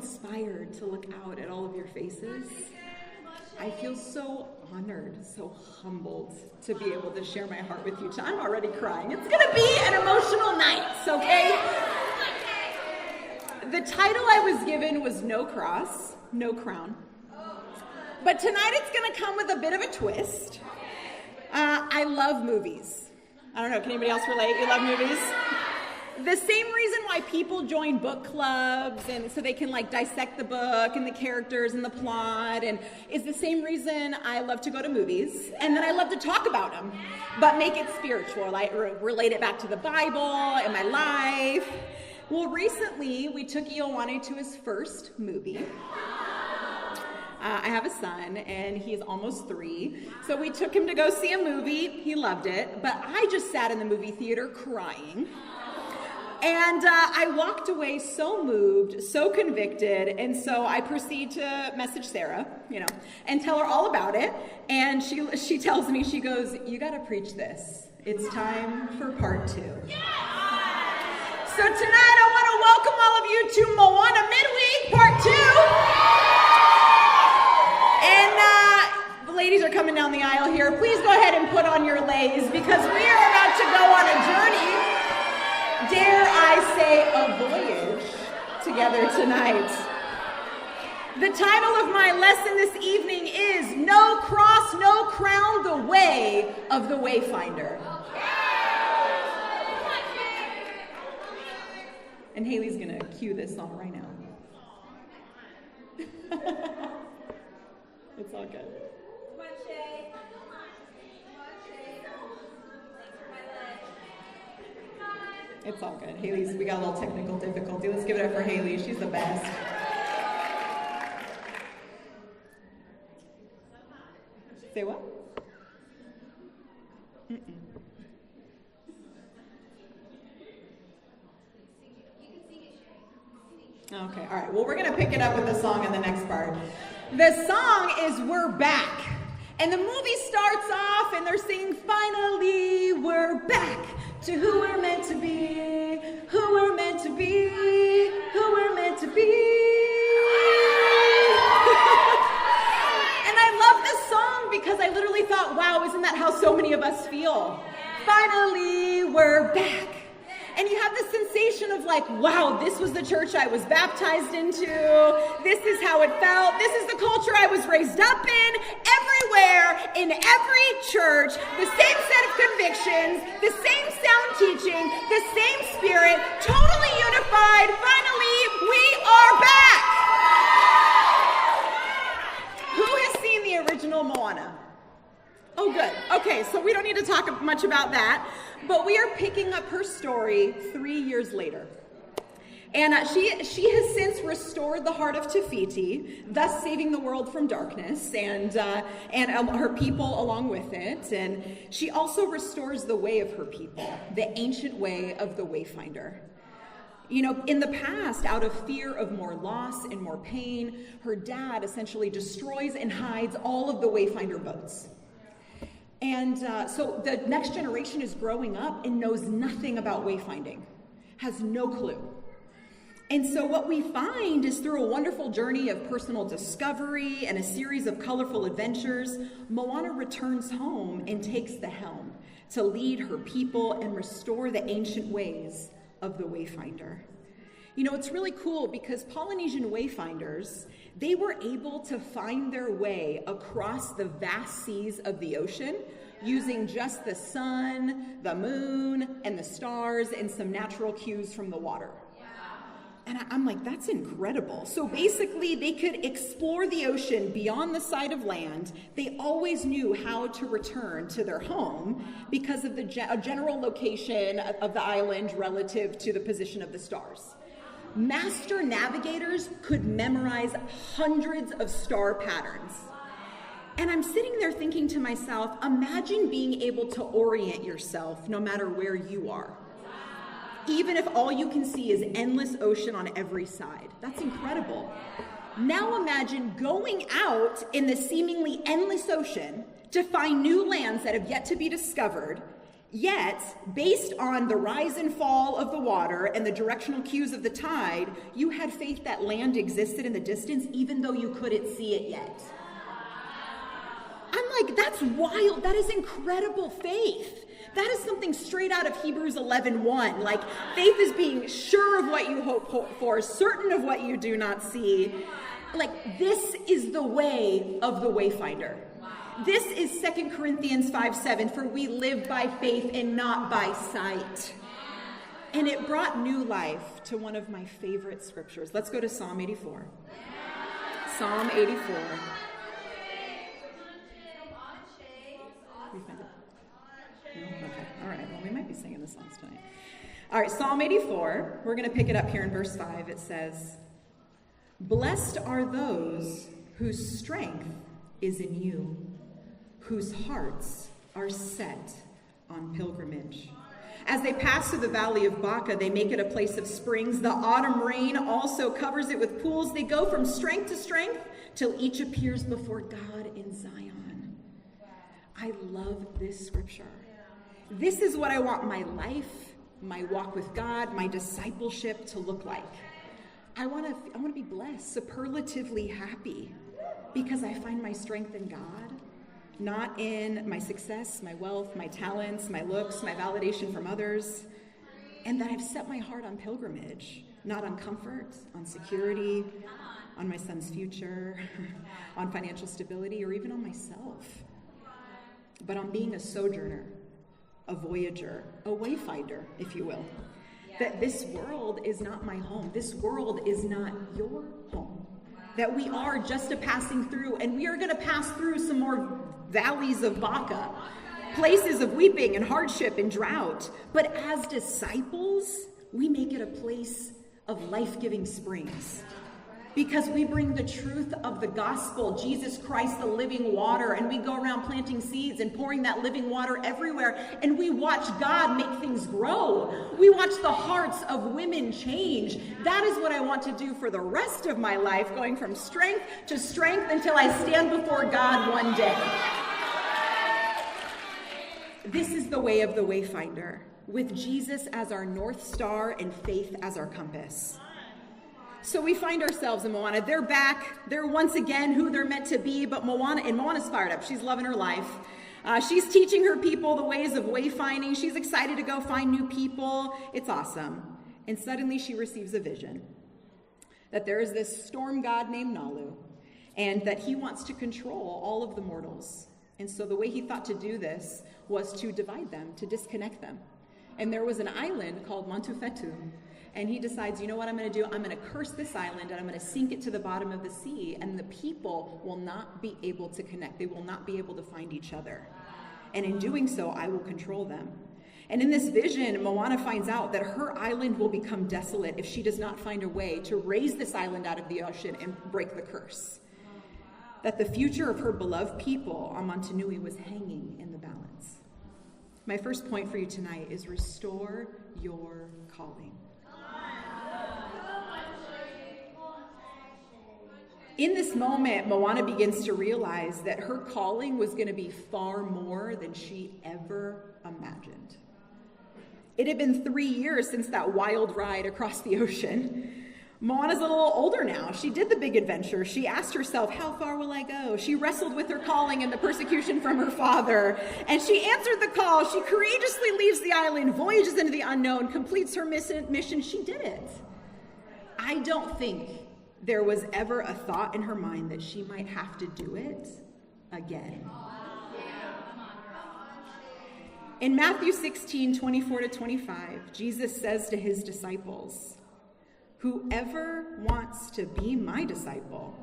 inspired to look out at all of your faces. I feel so honored, so humbled to be able to share my heart with you. I'm already crying. It's going to be an emotional night, okay? The title I was given was No Cross, No Crown. But tonight it's going to come with a bit of a twist. I love movies. I don't know, can anybody else relate? You love movies? The same reason why people join book clubs and so they can like dissect the book and the characters and the plot, and is the same reason I love to go to movies, and then I love to talk about them, but make it spiritual, like relate it back to the Bible and my life. Well, recently we took Iowane to his first movie. I have a son, and he is almost 3. So we took him to go see a movie. He loved it. But I just sat in the movie theater crying. And I walked away so moved, so convicted. And so I proceed to message Sarah, and tell her all about it. And she tells me, she goes, "You got to preach this. It's time for part 2. So tonight I want to welcome all of you to Moana Midweek part 2. And the ladies are coming down the aisle here. Please go ahead and put on your leis because we are about to go on a journey, dare I say a voyage, together tonight. The title of my lesson this evening is No Cross, No Crown, The Way of the Wayfinder. And Haley's going to cue this song right now. It's all good. Come on, Shay. It's all good. We got a little technical difficulty. Let's give it up for Haley. She's the best. Say what? Okay, all right. Well, we're going to pick it up with the song in the next part. The song is We're Back. And the movie starts off and they're singing, finally, we're back to who we're meant to be, who we're meant to be, who we're meant to be. And I love this song because I literally thought, wow, isn't that how so many of us feel? Finally, we're back. And you have this sensation of like, wow, this was the church I was baptized into. This is how it felt. This is the culture I was raised up in. Everywhere, in every church, the same set of convictions, the same sound teaching, the same spirit, totally unified. Finally, we are back. Who has seen the original Moana? Oh, good. Okay, so we don't need to talk much about that, but we are picking up her story 3 years later. And she has since restored the heart of Te Fiti, thus saving the world from darkness and her people along with it. And she also restores the way of her people, the ancient way of the wayfinder. In the past, out of fear of more loss and more pain, her dad essentially destroys and hides all of the wayfinder boats. And so the next generation is growing up and knows nothing about wayfinding, has no clue. And so what we find is through a wonderful journey of personal discovery and a series of colorful adventures, Moana returns home and takes the helm to lead her people and restore the ancient ways of the wayfinder. It's really cool because Polynesian wayfinders, they were able to find their way across the vast seas of the ocean using just the sun, the moon, and the stars and some natural cues from the water. And I'm like, that's incredible. So basically, they could explore the ocean beyond the sight of land. They always knew how to return to their home because of the general location of the island relative to the position of the stars. Master navigators could memorize hundreds of star patterns. And I'm sitting there thinking to myself, imagine being able to orient yourself no matter where you are. Even if all you can see is endless ocean on every side. That's incredible. Now imagine going out in the seemingly endless ocean to find new lands that have yet to be discovered, Yet, based on the rise and fall of the water and the directional cues of the tide, you had faith that land existed in the distance, even though you couldn't see it yet. I'm like, that's wild. That is incredible faith. That is something straight out of Hebrews 11:1. Like, faith is being sure of what you hope for, certain of what you do not see. Like, this is the way of the wayfinder. This is 2 Corinthians 5:7, for we live by faith and not by sight. And it brought new life to one of my favorite scriptures. Let's go to Psalm 84. Psalm 84. No? Okay. All right. Well, we might be singing the songs tonight. All right. Psalm 84. We're going to pick it up here in verse 5. It says, "Blessed are those whose strength is in you, whose hearts are set on pilgrimage. As they pass through the valley of Baca, they make it a place of springs. The autumn rain also covers it with pools. They go from strength to strength till each appears before God in Zion." I love this scripture. This is what I want my life, my walk with God, my discipleship to look like. I want to be blessed, superlatively happy, because I find my strength in God, not in my success, my wealth, my talents, my looks, my validation from others, and that I've set my heart on pilgrimage, not on comfort, on security, on my son's future, on financial stability, or even on myself, but on being a sojourner, a voyager, a wayfinder, if you will. That this world is not my home. This world is not your home. That we are just a passing through, and we are going to pass through some more valleys of Baca, places of weeping and hardship and drought. But as disciples, we make it a place of life-giving springs, because we bring the truth of the gospel, Jesus Christ, the living water, and we go around planting seeds and pouring that living water everywhere, and we watch God make things grow. We watch the hearts of women change. That is what I want to do for the rest of my life, going from strength to strength until I stand before God one day. This is the way of the wayfinder, with Jesus as our North Star and faith as our compass. So we find ourselves in Moana. They're back. They're once again who they're meant to be, but Moana's fired up. She's loving her life. She's teaching her people the ways of wayfinding. She's excited to go find new people. It's awesome. And suddenly she receives a vision that there is this storm god named Nalu, and that he wants to control all of the mortals. And so the way he thought to do this was to divide them, to disconnect them. And there was an island called Montufetu. And he decides, you know what I'm going to do? I'm going to curse this island, and I'm going to sink it to the bottom of the sea, and the people will not be able to connect. They will not be able to find each other. And in doing so, I will control them. And in this vision, Moana finds out that her island will become desolate if she does not find a way to raise this island out of the ocean and break the curse. That the future of her beloved people on Motunui was hanging in the balance. My first point for you tonight is restore your calling. In this moment, Moana begins to realize that her calling was going to be far more than she ever imagined. It had been 3 years since that wild ride across the ocean. Moana's a little older now. She did the big adventure. She asked herself, how far will I go? She wrestled with her calling and the persecution from her father. And she answered the call. She courageously leaves the island, voyages into the unknown, completes her mission. She did it. I don't think there was ever a thought in her mind that she might have to do it again. In Matthew 16:24-25, Jesus says to his disciples, "Whoever wants to be my disciple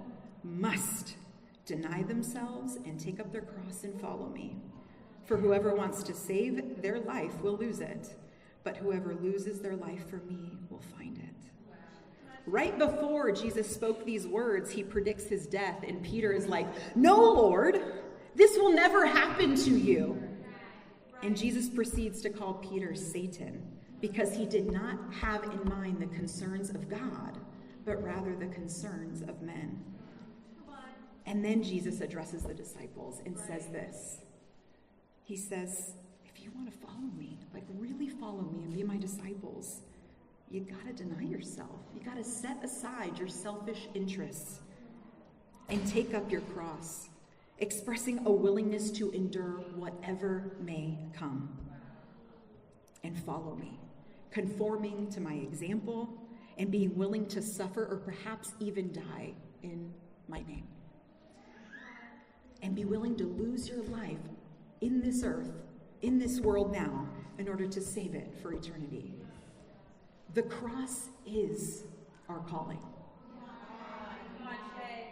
must deny themselves and take up their cross and follow me. For whoever wants to save their life will lose it, but whoever loses their life for me will find it." Right before Jesus spoke these words, he predicts his death, and Peter is like, "No, Lord, this will never happen to you." And Jesus proceeds to call Peter Satan, because he did not have in mind the concerns of God, but rather the concerns of men. And then Jesus addresses the disciples and says this. He says, if if you want to follow me, like really follow me and be my disciples, you got to deny yourself. You got to set aside your selfish interests and take up your cross, expressing a willingness to endure whatever may come. And follow me, conforming to my example and being willing to suffer or perhaps even die in my name. And be willing to lose your life in this earth, in this world now, in order to save it for eternity. The cross is our calling.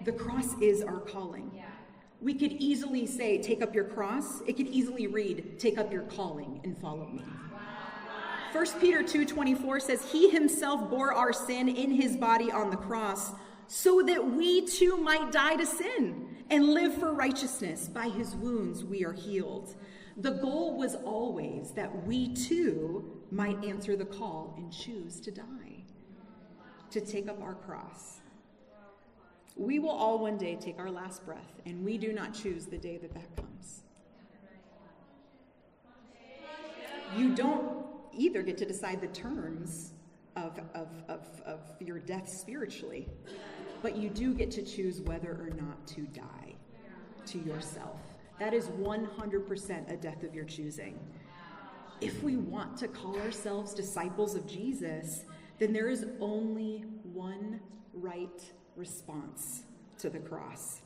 The cross is our calling. We could easily say, take up your cross. It could easily read, take up your calling and follow me. 1 Peter 2:24 says, he himself bore our sin in his body on the cross so that we too might die to sin and live for righteousness. By his wounds we are healed. The goal was always that we too might answer the call and choose to die, to take up our cross. We will all one day take our last breath, and we do not choose the day that that comes. You don't either get to decide the terms of your death spiritually, but you do get to choose whether or not to die to yourself. That is 100% a death of your choosing. If we want to call ourselves disciples of Jesus, then there is only one right response to the cross.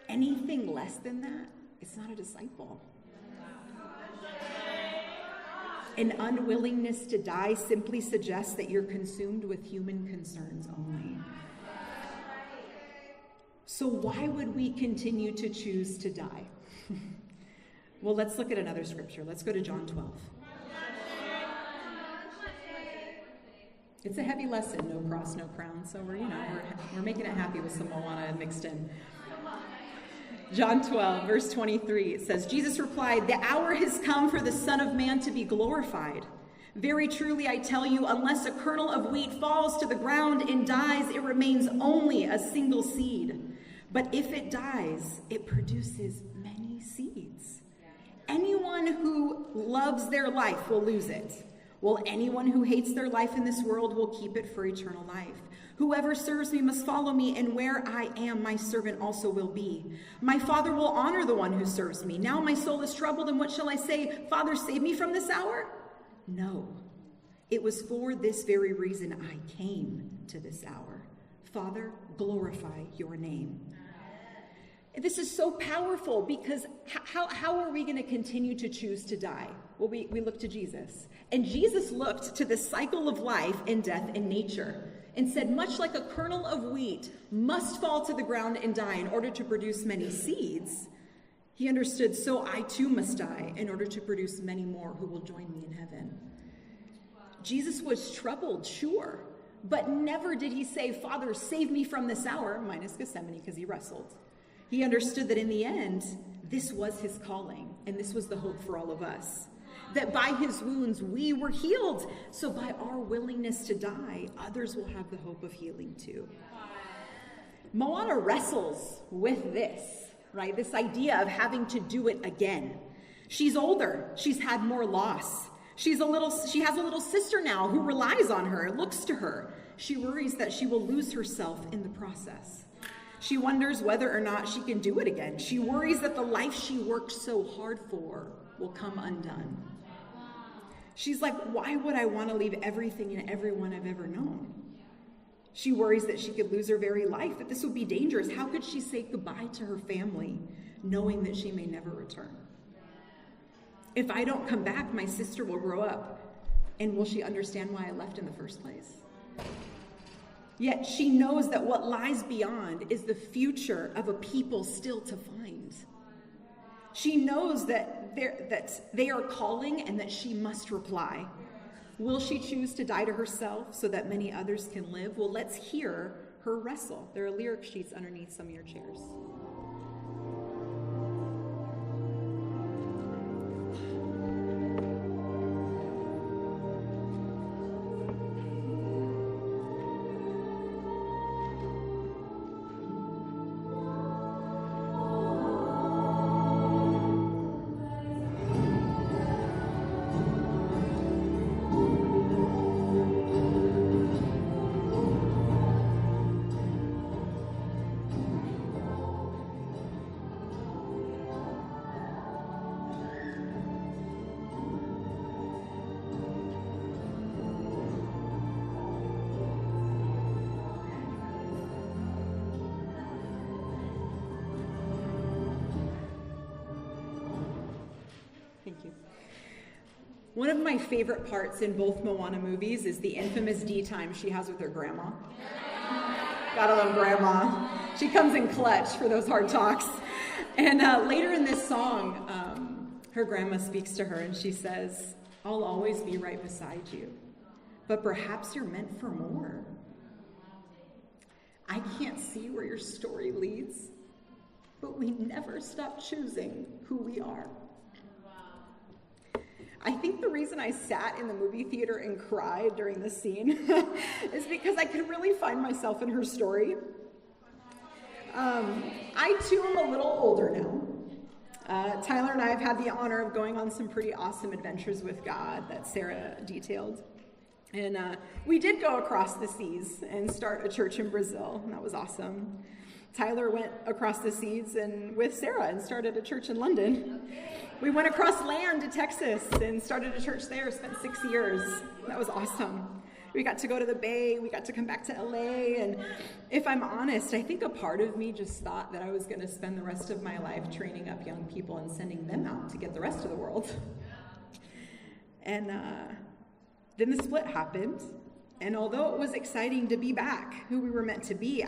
Anything less than that, it's not a disciple. An unwillingness to die simply suggests that you're consumed with human concerns only. So why would we continue to choose to die? Well, let's look at another scripture. Let's go to John 12. It's a heavy lesson, no cross, no crown. So we're making it happy with some Moana mixed in. John 12, verse 23, it says, Jesus replied, the hour has come for the Son of Man to be glorified. Very truly, I tell you, unless a kernel of wheat falls to the ground and dies, it remains only a single seed. But if it dies, it produces many seeds. Anyone who loves their life will lose it, while anyone who hates their life in this world will keep it for eternal life. Whoever serves me must follow me, and where I am, my servant also will be. My Father will honor the one who serves me. Now my soul is troubled, and what shall I say? Father, save me from this hour? No, it was for this very reason I came to this hour. Father, glorify your name. This is so powerful because how are we going to continue to choose to die? Well, we look to Jesus. And Jesus looked to the cycle of life and death in nature and said, much like a kernel of wheat must fall to the ground and die in order to produce many seeds, he understood, so I too must die in order to produce many more who will join me in heaven. Jesus was troubled, sure, but never did he say, Father, save me from this hour, minus Gethsemane, because he wrestled. He understood that in the end, this was his calling, and this was the hope for all of us. That by his wounds we were healed. So by our willingness to die, others will have the hope of healing too. Moana wrestles with this, right? This idea of having to do it again. She's older. She's had more loss. She has a little sister now who relies on her, looks to her. She worries that she will lose herself in the process. She wonders whether or not she can do it again. She worries that the life she worked so hard for will come undone. She's like, why would I want to leave everything and everyone I've ever known? She worries that she could lose her very life, that this would be dangerous. How could she say goodbye to her family, knowing that she may never return? If I don't come back, my sister will grow up, and will she understand why I left in the first place? Yet she knows that what lies beyond is the future of a people still to find. She knows that they are calling and that she must reply. Will she choose to die to herself so that many others can live? Well, let's hear her wrestle. There are lyric sheets underneath some of your chairs. Thank you. One of my favorite parts in both Moana movies is the infamous D time she has with her grandma. Gotta love grandma. She comes in clutch for those hard talks. And later in this song, her grandma speaks to her and she says, "I'll always be right beside you, but perhaps you're meant for more. I can't see where your story leads, but we never stop choosing who we are." I think the reason I sat in the movie theater and cried during this scene is because I could really find myself in her story. I too am a little older now. Tyler and I have had the honor of going on some pretty awesome adventures with God that Sarah detailed. And we did go across the seas and start a church in Brazil, and that was awesome. Tyler went across the seas and with Sarah and started a church in London. We went across land to Texas and started a church there, spent 6 years. That was awesome. We got to go to the Bay, we got to come back to LA, and if I'm honest, I think a part of me just thought that I was going to spend the rest of my life training up young people and sending them out to get the rest of the world. And then the split happened, and although it was exciting to be back who we were meant to be,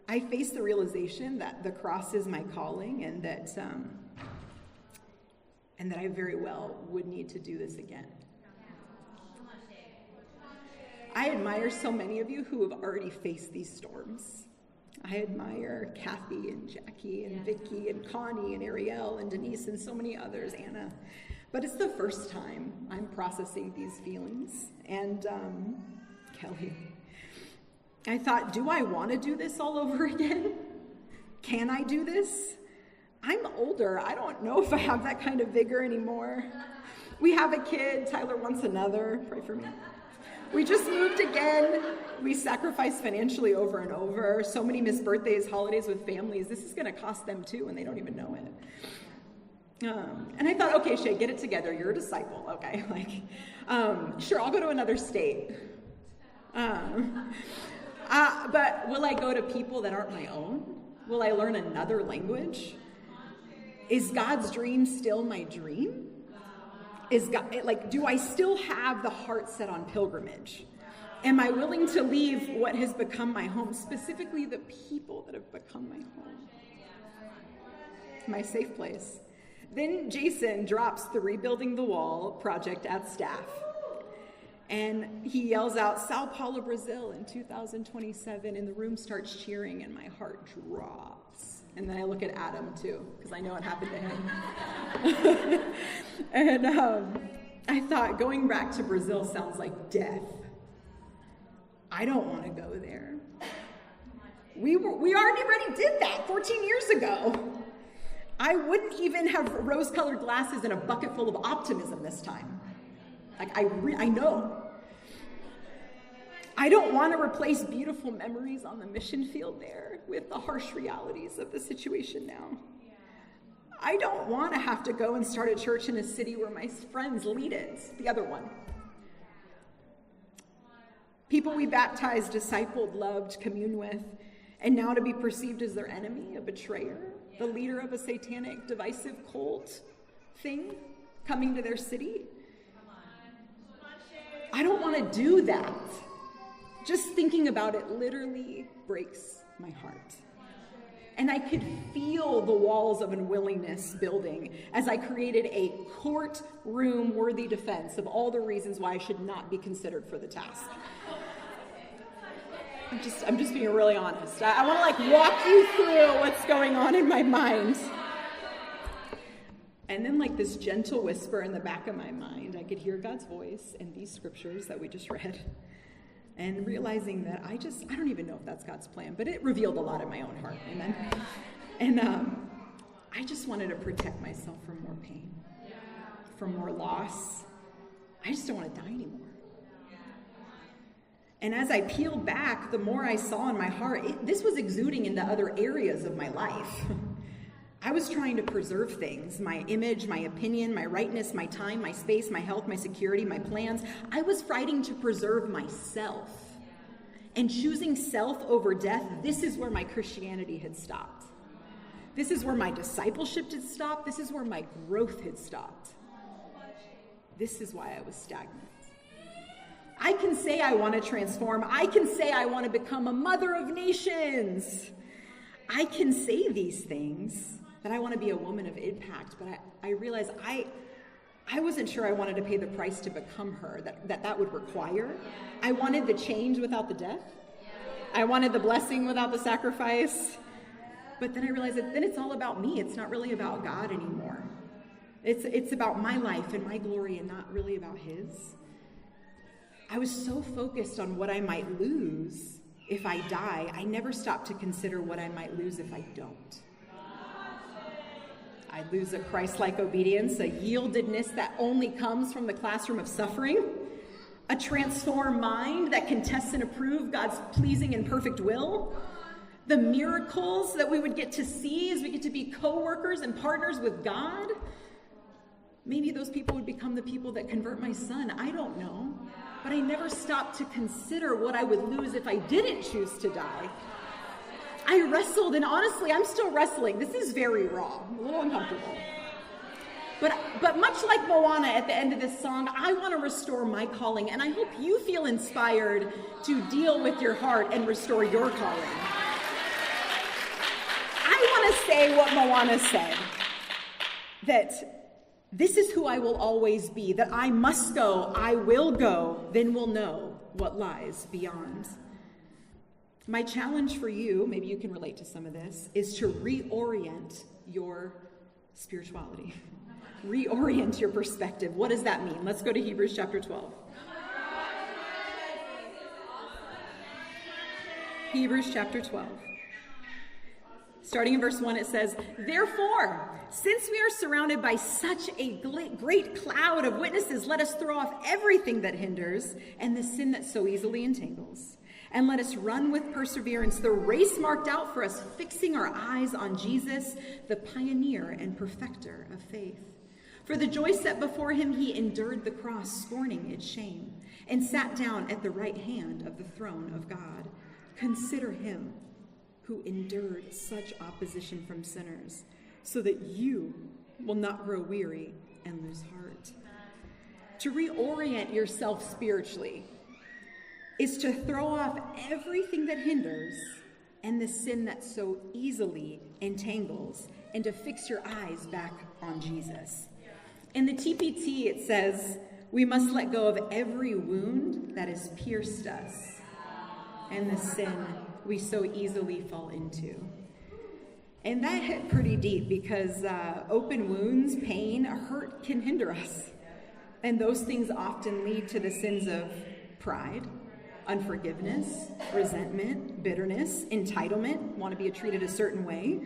I faced the realization that the cross is my calling, and that I very well would need to do this again. I admire so many of you who have already faced these storms. I admire Kathy and Jackie and Vicky and Connie and Ariel and Denise and so many others, Anna. But it's the first time I'm processing these feelings. And Kelly, I thought, do I want to do this all over again? Can I do this? I'm older. I don't know if I have that kind of vigor anymore. We have a kid. Tyler wants another. Pray for me. We just moved again. We sacrifice financially over and over. So many missed birthdays, holidays with families. This is going to cost them too, and they don't even know it. And I thought, okay, Shay, get it together. You're a disciple, okay? Sure, I'll go to another state. But will I go to people that aren't my own? Will I learn another language? Is God's dream still my dream? Do I still have the heart set on pilgrimage? Am I willing to leave what has become my home, specifically the people that have become my home? My safe place. Then Jason drops the Rebuilding the Wall project at staff. And he yells out, Sao Paulo, Brazil in 2027, and the room starts cheering and my heart drops. And then I look at Adam too, because I know it happened to him. And I thought, going back to Brazil sounds like death. I don't want to go there. We already did that 14 years ago. I wouldn't even have rose-colored glasses and a bucket full of optimism this time. I know. I don't want to replace beautiful memories on the mission field there with the harsh realities of the situation now. I don't want to have to go and start a church in a city where my friends lead it, the other one. People we baptized, discipled, loved, communed with, and now to be perceived as their enemy, a betrayer, the leader of a satanic, divisive cult thing coming to their city. I don't want to do that. Just thinking about it literally breaks my heart. And I could feel the walls of unwillingness building as I created a courtroom-worthy defense of all the reasons why I should not be considered for the task. I'm just being really honest. I want to walk you through what's going on in my mind. And then this gentle whisper in the back of my mind, I could hear God's voice in these scriptures that we just read. And realizing that I don't even know if that's God's plan, but it revealed a lot in my own heart. Amen. And I just wanted to protect myself from more pain, from more loss. I just don't want to die anymore. And as I peeled back, the more I saw in my heart, this was exuding into other areas of my life. I was trying to preserve things, my image, my opinion, my rightness, my time, my space, my health, my security, my plans. I was fighting to preserve myself. And choosing self over death, this is where my Christianity had stopped. This is where my discipleship had stopped. This is where my growth had stopped. this is why I was stagnant. I can say I want to transform. I can say I want to become a mother of nations. I can say these things, that I want to be a woman of impact, but I realize I wasn't sure I wanted to pay the price to become her, that would require. I wanted the change without the death. I wanted the blessing without the sacrifice. But then I realized that then it's all about me. It's not really about God anymore. It's about my life and my glory and not really about his. I was so focused on what I might lose if I die, I never stopped to consider what I might lose if I don't. I lose a Christ-like obedience, a yieldedness that only comes from the classroom of suffering, a transformed mind that can test and approve God's pleasing and perfect will, the miracles that we would get to see as we get to be co-workers and partners with God. Maybe those people would become the people that convert my son. I don't know. But I never stopped to consider what I would lose if I didn't choose to die. I wrestled, and honestly, I'm still wrestling. This is very raw. I'm a little uncomfortable. But much like Moana at the end of this song, I want to restore my calling, and I hope you feel inspired to deal with your heart and restore your calling. I want to say what Moana said, that this is who I will always be, that I must go, I will go, then we'll know what lies beyond. My challenge for you, maybe you can relate to some of this, is to reorient your spirituality. Reorient your perspective. What does that mean? Let's go to Hebrews chapter 12. Hebrews chapter 12. Starting in verse 1, it says, "Therefore, since we are surrounded by such a great cloud of witnesses, let us throw off everything that hinders and the sin that so easily entangles. And let us run with perseverance the race marked out for us, fixing our eyes on Jesus, the pioneer and perfecter of faith. For the joy set before him, he endured the cross, scorning its shame, and sat down at the right hand of the throne of God. Consider him who endured such opposition from sinners, so that you will not grow weary and lose heart." To reorient yourself spiritually is to throw off everything that hinders and the sin that so easily entangles, and to fix your eyes back on Jesus. In the TPT, it says, we must let go of every wound that has pierced us and the sin we so easily fall into. And that hit pretty deep because open wounds, pain, hurt can hinder us. And those things often lead to the sins of pride, unforgiveness, resentment, bitterness, entitlement, want to be treated a certain way,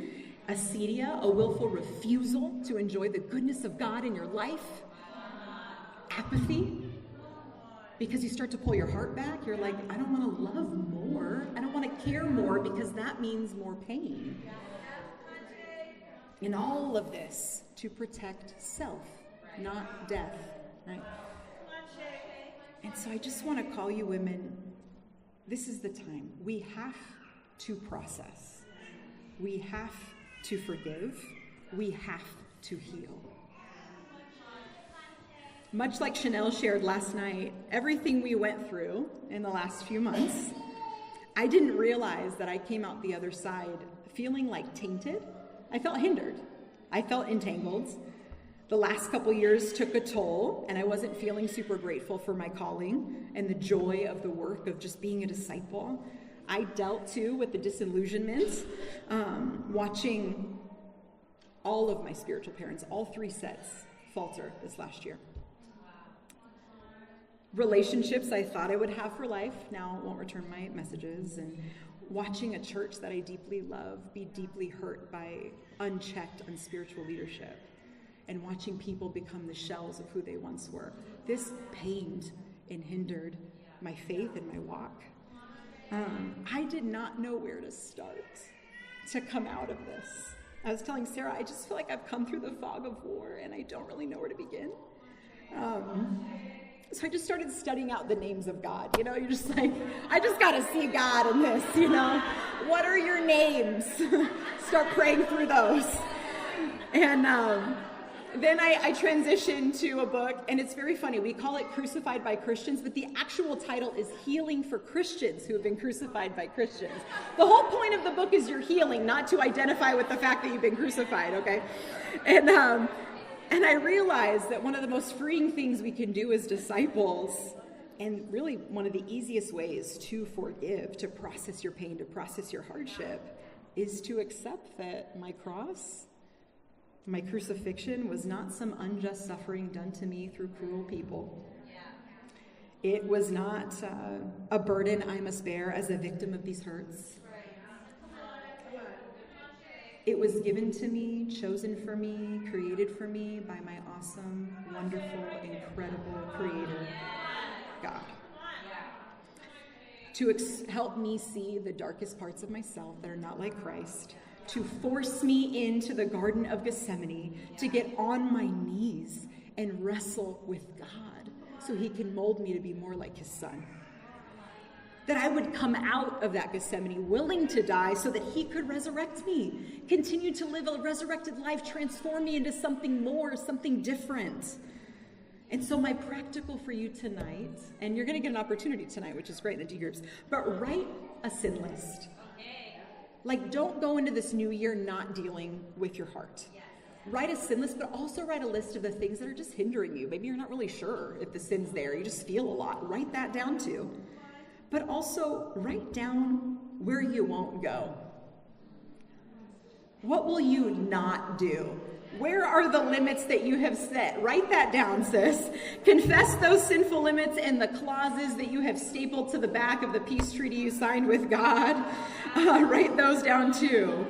acedia, a willful refusal to enjoy the goodness of God in your life, apathy, because you start to pull your heart back. You're like, I don't want to love more. I don't want to care more because that means more pain. In all of this, to protect self, not death, right? And so I just want to call you women, this is the time. We have to process. We have to forgive. We have to heal. Much like Chanel shared last night, everything we went through in the last few months, I didn't realize that I came out the other side feeling like tainted. I felt hindered. I felt entangled. The last couple years took a toll, and I wasn't feeling super grateful for my calling and the joy of the work of just being a disciple. I dealt too with the disillusionment, watching all of my spiritual parents, all three sets, falter this last year. Relationships I thought I would have for life now won't return my messages, and watching a church that I deeply love be deeply hurt by unchecked, unspiritual leadership, and watching people become the shells of who they once were. This pained and hindered my faith and my walk. I did not know where to start to come out of this. I was telling Sarah, I just feel like I've come through the fog of war and I don't really know where to begin. So I just started studying out the names of God. You're just like, I just got to see God in this, What are your names? Start praying through those. And then I transitioned to a book, and it's very funny. We call it Crucified by Christians, but the actual title is Healing for Christians Who Have Been Crucified by Christians. The whole point of the book is your healing, not to identify with the fact that you've been crucified, okay? And I realized that one of the most freeing things we can do as disciples, and really one of the easiest ways to forgive, to process your pain, to process your hardship, is to accept that my cross, my crucifixion, was not some unjust suffering done to me through cruel people. It was not a burden I must bear as a victim of these hurts. It was given to me, chosen for me, created for me by my awesome, wonderful, incredible Creator, God. To help me see the darkest parts of myself that are not like Christ, to force me into the Garden of Gethsemane, to get on my knees and wrestle with God so he can mold me to be more like his son. That I would come out of that Gethsemane willing to die so that he could resurrect me, continue to live a resurrected life, transform me into something more, something different. And so my practical for you tonight, and you're going to get an opportunity tonight, which is great in the D groups, but write a sin list. Like, don't go into this new year not dealing with your heart. Write a sin list, but also write a list of the things that are just hindering you. Maybe you're not really sure if the sin's there. You just feel a lot. Write that down too. But also write down where you won't go. What will you not do? Where are the limits that you have set? Write that down, sis. Confess those sinful limits and the clauses that you have stapled to the back of the peace treaty you signed with God. Write those down too.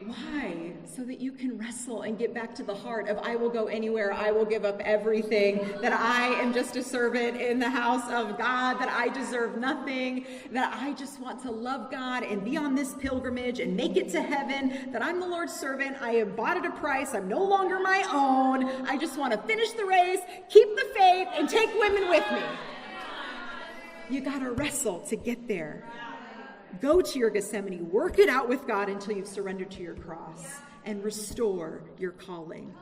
Why? So that you can wrestle and get back to the heart of I will go anywhere, I will give up everything, that I am just a servant in the house of God, that I deserve nothing, that I just want to love God and be on this pilgrimage and make it to heaven, that I'm the Lord's servant, I am bought at a price, I'm no longer my own, I just want to finish the race, keep the faith, and take women with me. You got to wrestle to get there. Go to your Gethsemane, work it out with God until you've surrendered to your cross and restore your calling.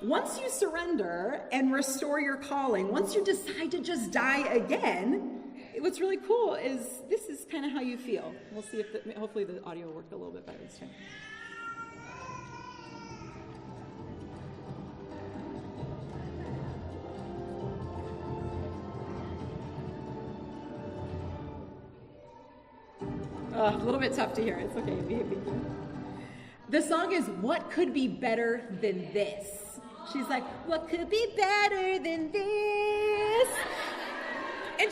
Once you surrender and restore your calling, once you decide to just die again, what's really cool is this is kind of how you feel. We'll see if hopefully the audio will work a little bit better this time. A little bit tough to hear. It's okay. The song is What Could Be Better Than This? She's like, what could be better than this? And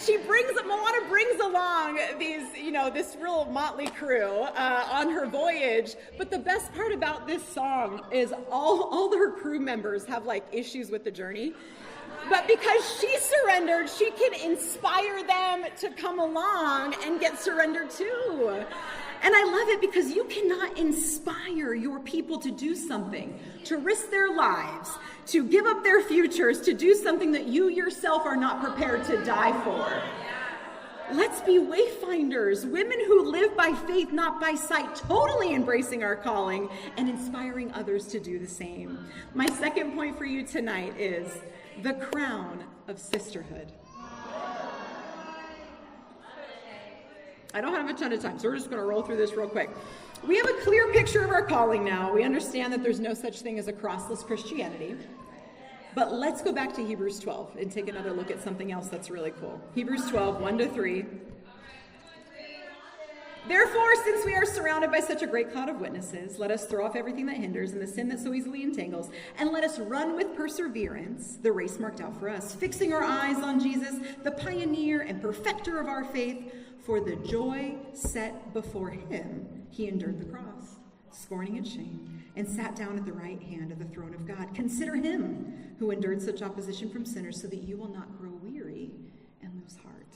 Moana brings along these, this real motley crew on her voyage. But the best part about this song is all her crew members have like issues with the journey. But because she surrendered, she can inspire them to come along and get surrendered too. And I love it because you cannot inspire your people to do something, to risk their lives, to give up their futures, to do something that you yourself are not prepared to die for. Let's be wayfinders, women who live by faith, not by sight, totally embracing our calling and inspiring others to do the same. My second point for you tonight is the crown of sisterhood. I don't have a ton of time, so we're just going to roll through this real quick. We have a clear picture of our calling now. We understand that there's no such thing as a crossless Christianity. But let's go back to Hebrews 12 and take another look at something else that's really cool. Hebrews 12, 1-3. Therefore, since we are surrounded by such a great cloud of witnesses, let us throw off everything that hinders and the sin that so easily entangles, and let us run with perseverance the race marked out for us, fixing our eyes on Jesus, the pioneer and perfecter of our faith. For the joy set before him, he endured the cross, scorning its shame, and sat down at the right hand of the throne of God. Consider him who endured such opposition from sinners, so that you will not grow weary and lose heart.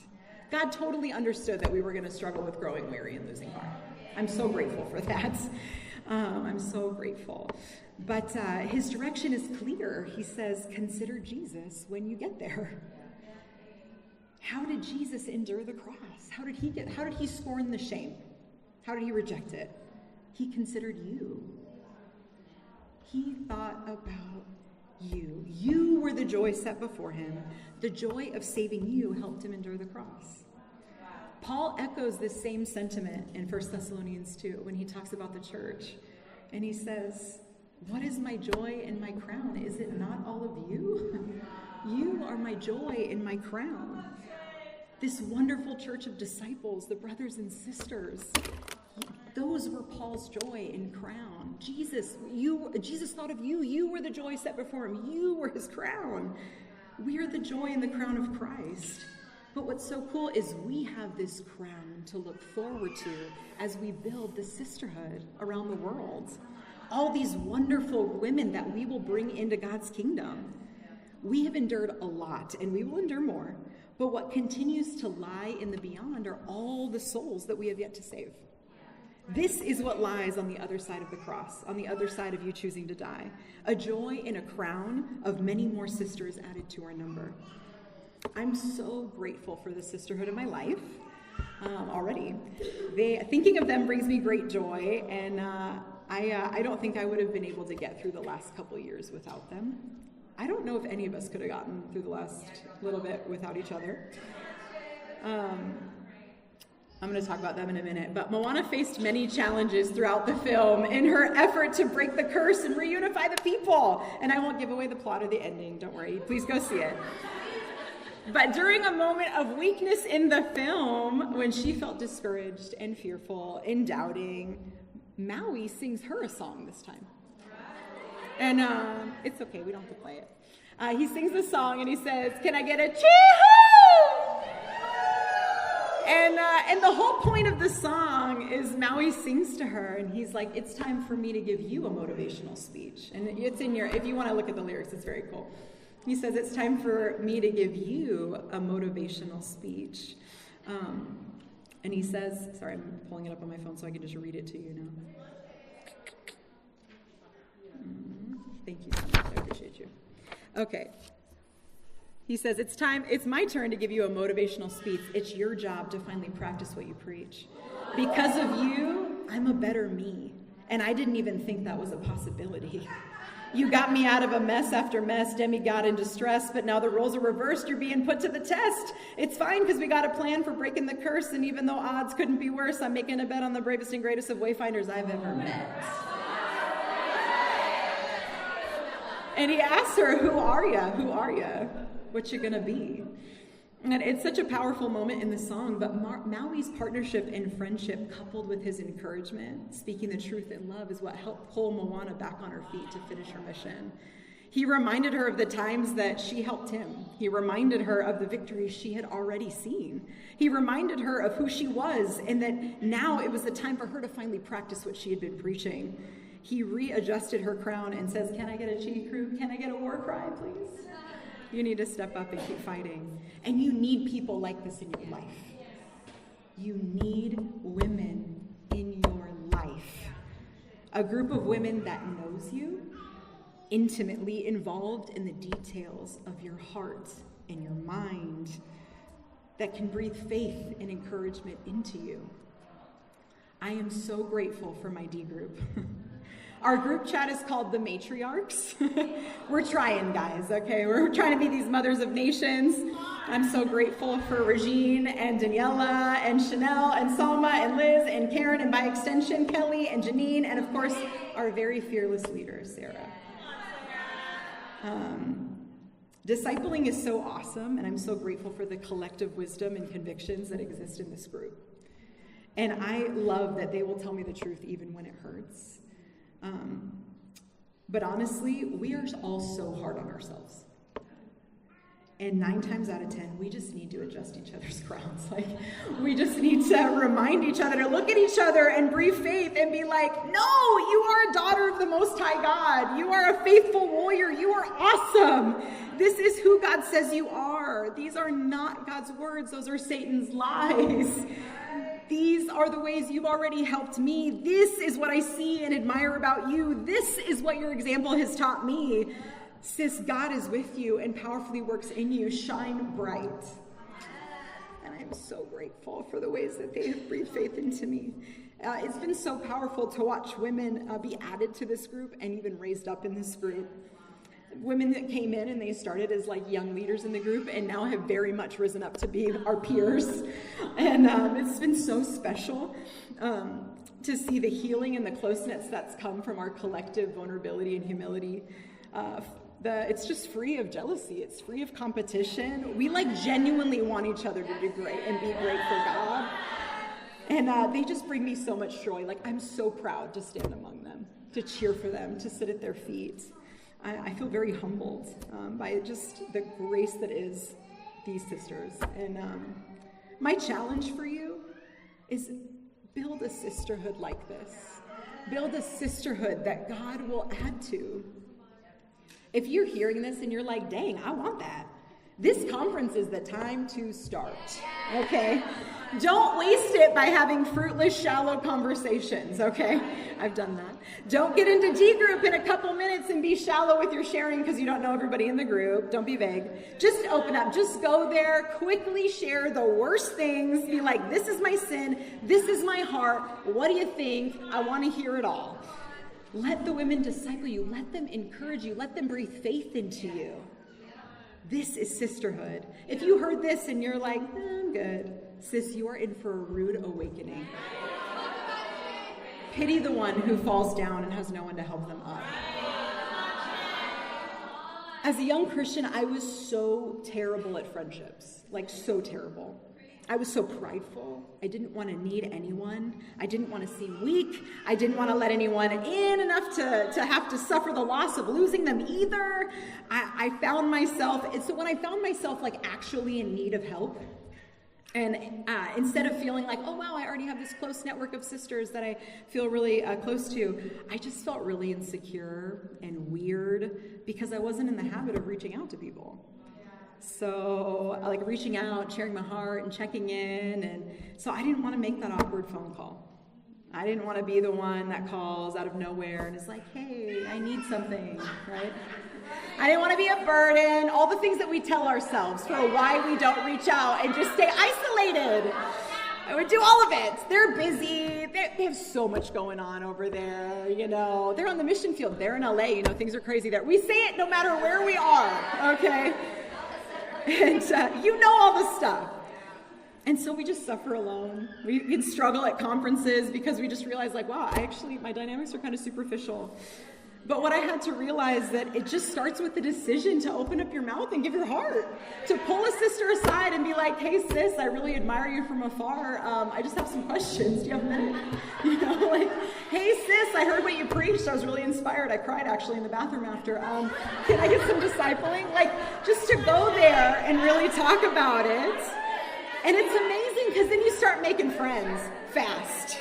God totally understood that we were going to struggle with growing weary and losing heart. I'm so grateful for that. I'm so grateful. But his direction is clear. He says, consider Jesus when you get there. How did Jesus endure the cross? How did he scorn the shame? How did he reject it? He considered you. He thought about you. You were the joy set before him. The joy of saving you helped him endure the cross. Paul echoes this same sentiment in 1 Thessalonians 2 when he talks about the church. And he says, what is my joy and my crown? Is it not all of you? You are my joy and my crown. This wonderful church of disciples, the brothers and sisters, those were Paul's joy and crown. Jesus thought of you. You were the joy set before him. You were his crown. We are the joy and the crown of Christ. But what's so cool is we have this crown to look forward to as we build the sisterhood around the world. All these wonderful women that we will bring into God's kingdom. We have endured a lot, and we will endure more. But what continues to lie in the beyond are all the souls that we have yet to save. This is what lies on the other side of the cross, on the other side of you choosing to die. A joy and a crown of many more sisters added to our number. I'm so grateful for the sisterhood in my life already. Thinking of them brings me great joy, and I don't think I would have been able to get through the last couple years without them. I don't know if any of us could have gotten through the last little bit without each other. I'm going to talk about them in a minute, but Moana faced many challenges throughout the film in her effort to break the curse and reunify the people. And I won't give away the plot or the ending, don't worry. Please go see it. But during a moment of weakness in the film, when she felt discouraged and fearful and doubting, Maui sings her a song this time. And it's okay, we don't have to play it. He sings the song and he says, "Can I get a chee-hoo?" And the whole point of the song is Maui sings to her and he's like, it's time for me to give you a motivational speech. And it's in if you want to look at the lyrics, it's very cool. He says, it's time for me to give you a motivational speech. And he says, sorry, I'm pulling it up on my phone so I can just read it to you now. Thank you so much, I appreciate you. Okay. He says, it's my turn to give you a motivational speech. It's your job to finally practice what you preach. Because of you, I'm a better me. And I didn't even think that was a possibility. You got me out of a mess after mess, demigod in distress, but now the roles are reversed, you're being put to the test. It's fine because we got a plan for breaking the curse, and even though odds couldn't be worse, I'm making a bet on the bravest and greatest of wayfinders I've ever met. And he asks her, who are you? Who are you? What you gonna be? And it's such a powerful moment in the song, but Maui's partnership and friendship coupled with his encouragement, speaking the truth in love, is what helped pull Moana back on her feet to finish her mission. He reminded her of the times that she helped him. He reminded her of the victories she had already seen. He reminded her of who she was and that now it was the time for her to finally practice what she had been preaching. He readjusted her crown and says, can I get a cheat crew? Can I get a war cry, please? You need to step up and keep fighting. And you need people like this in your life. You need women in your life. A group of women that knows you, intimately involved in the details of your heart and your mind, that can breathe faith and encouragement into you. I am so grateful for my D group. Our group chat is called the Matriarchs. We're trying, guys, okay? We're trying to be these mothers of nations. I'm so grateful for Regine and Daniela and Chanel and Salma and Liz and Karen and by extension Kelly and Janine and of course our very fearless leader, Sarah. Discipling is so awesome, and I'm so grateful for the collective wisdom and convictions that exist in this group. And I love that they will tell me the truth even when it hurts. But honestly, we are all so hard on ourselves. And 9 times out of 10, we just need to adjust each other's crowns. Like, we just need to remind each other to look at each other and breathe faith and be like, no, you are a daughter of the Most High God. You are a faithful warrior. You are awesome. This is who God says you are. These are not God's words. Those are Satan's lies. These are the ways you've already helped me. This is what I see and admire about you. This is what your example has taught me. Sis, God is with you and powerfully works in you. Shine bright. And I'm so grateful for the ways that they have breathed faith into me. It's been so powerful to watch women be added to this group and even raised up in this group. Women that came in and they started as like young leaders in the group and now have very much risen up to be our peers. And it's been so special to see the healing and the closeness that's come from our collective vulnerability and humility. It's just free of jealousy. It's free of competition. We like genuinely want each other to do great and be great for God. And they just bring me so much joy. Like, I'm so proud to stand among them, to cheer for them, to sit at their feet. I feel very humbled by just the grace that is these sisters. And my challenge for you is build a sisterhood like this. Build a sisterhood that God will add to. If you're hearing this and you're like, dang, I want that, this conference is the time to start, okay? Don't waste it by having fruitless, shallow conversations, okay? I've done that. Don't get into D group in a couple minutes and be shallow with your sharing because you don't know everybody in the group. Don't be vague. Just open up. Just go there. Quickly share the worst things. Be like, this is my sin. This is my heart. What do you think? I want to hear it all. Let the women disciple you. Let them encourage you. Let them breathe faith into you. This is sisterhood. If you heard this and you're like, I'm good, sis, you are in for a rude awakening. Pity the one who falls down and has no one to help them up. As a young Christian, I was so terrible at friendships, like so terrible. I was so prideful. I didn't want to need anyone. I didn't want to seem weak. I didn't want to let anyone in enough to have to suffer the loss of losing them either. I found myself, so when I found myself like actually in need of help, and instead of feeling like, oh wow, I already have this close network of sisters that I feel really close to, I just felt really insecure and weird because I wasn't in the habit of reaching out to people. So like reaching out, sharing my heart and checking in. And so I didn't want to make that awkward phone call. I didn't want to be the one that calls out of nowhere and is like, hey, I need something, right? I didn't want to be a burden, all the things that we tell ourselves for why we don't reach out and just stay isolated. I would do all of it. They're busy. They have so much going on over there, you know. They're on the mission field. They're in LA, you know, things are crazy there. We say it no matter where we are, okay? And you know all the stuff. And so we just suffer alone. We can struggle at conferences because we just realize like, wow, my dynamics are kind of superficial. But what I had to realize that it just starts with the decision to open up your mouth and give your heart. To pull a sister aside and be like, hey sis, I really admire you from afar. I just have some questions. Do you have a minute? You know, like, hey sis, I heard what you preached. I was really inspired. I cried actually in the bathroom after. Can I get some discipling? Like, just to go there and really talk about it. And it's amazing because then you start making friends fast.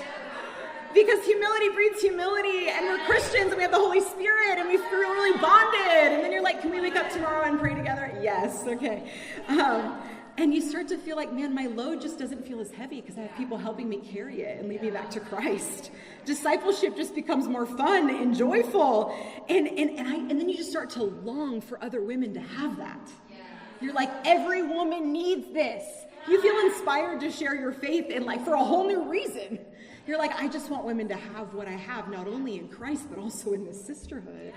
Because humility breeds humility, and we're Christians, and we have the Holy Spirit, and we feel really bonded. And then you're like, can we wake up tomorrow and pray together? Yes, okay. And you start to feel like, man, my load just doesn't feel as heavy because I have people helping me carry it and lead me back to Christ. Discipleship just becomes more fun and joyful. And then you just start to long for other women to have that. You're like, every woman needs this. You feel inspired to share your faith in like for a whole new reason. You're like, I just want women to have what I have, not only in Christ, but also in this sisterhood.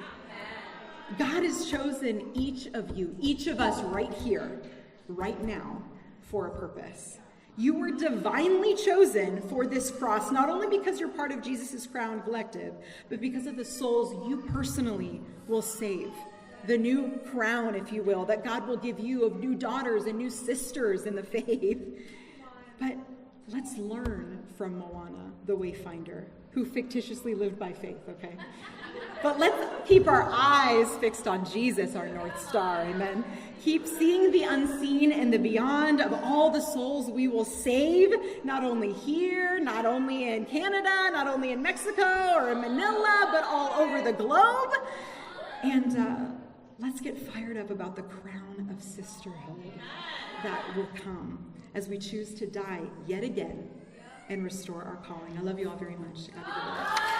God has chosen each of you, each of us right here, right now, for a purpose. You were divinely chosen for this cross, not only because you're part of Jesus' crown collective, but because of the souls you personally will save. The new crown, if you will, that God will give you of new daughters and new sisters in the faith. But let's learn from Moana, the wayfinder, who fictitiously lived by faith, okay? But let's keep our eyes fixed on Jesus, our North Star, amen? Keep seeing the unseen and the beyond of all the souls we will save, not only here, not only in Canada, not only in Mexico or in Manila, but all over the globe. And let's get fired up about the crown of sisterhood that will come as we choose to die yet again and restore our calling. I love you all very much. God be good.